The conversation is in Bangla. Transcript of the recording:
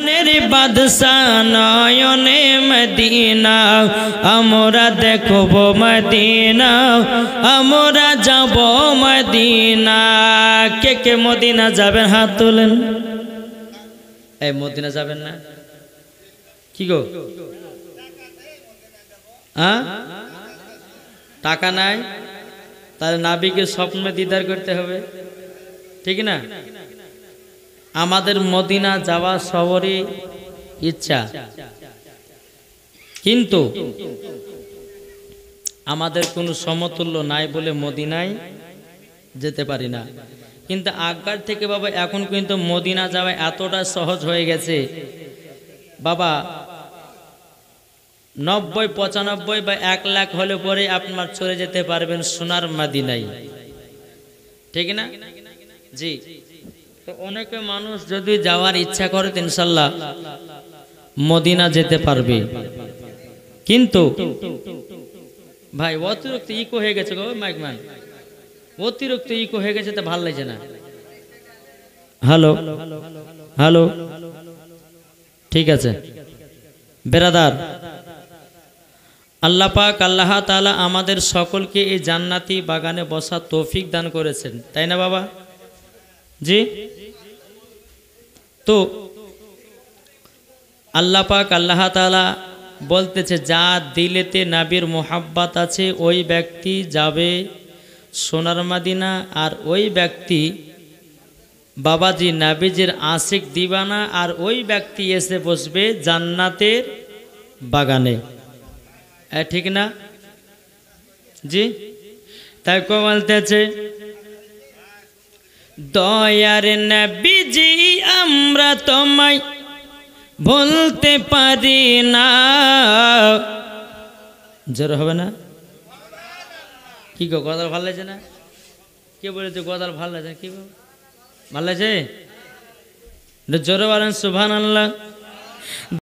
নের বাদশা নয়নে মদিনা আমরা দেখব মদিনা আমরা যাব মদিনা। কে কে মদিনা যাবেন হাত তোলেন। এই মদিনা যাবেন না কি গো? টাকা নাই তাহলে নাবিকে স্বপ্নে দিদার করতে হবে, ঠিক না? আমাদের মদিনা যাওয়া সবরই ইচ্ছা, কিন্তু আমাদের কোনো সমতুল্য নাই বলে মদিনায় যেতে পারি না। কিন্তু আগের থেকে বাবা এখন কিন্তু মদিনা যাওয়া এতটা সহজ হয়ে গেছে বাবা, 90, 95 বা 1 লাখ হলে পরে আপনার চলে যেতে পারবেন সোনার মদিনায়, ঠিক না? জি। তো অনেকে মানুষ যদি যাওয়ার ইচ্ছা করে ইনশাআল্লাহ মদিনা যেতে পারবে, কিন্তু ভাই অতিরিক্ত ইকো হয়ে গেছে গো মাইকম্যান, অতিরিক্ত ইকো হয়ে গেছে, তো ভালো লাগছে না। হ্যালো হ্যালো, ঠিক আছে বেরাদার, আল্লাহ পাক আল্লাহ তাআলা আমাদের সকলকে এই জান্নাতি বাগানে বসার তৌফিক দান করেছেন, তাই না বাবা? জি। তো আল্লাহ পাক আল্লাহ তাআলা বলতেছে যার দিলেতে নবীর মোহাব্বত আছে ওই ব্যক্তি যাবে সোনার মদিনা, আর ওই ব্যক্তি বাবাজি নবীজির আশিক দিবানা, আর ওই ব্যক্তি এসে বসবে জান্নাতের বাগানে, ঠিক না? জি। তাই কো বলতেছে দয়ার নবীজি আমরা তোমায় বলতে পারি না, জোর হবে না কি গো? গদাল ভালো লাগছে না? কে বলেছে গদাল ভালো লাগছে? কি গো ভালো লাগছে? জোরে বলেন সুবহানাল্লাহ।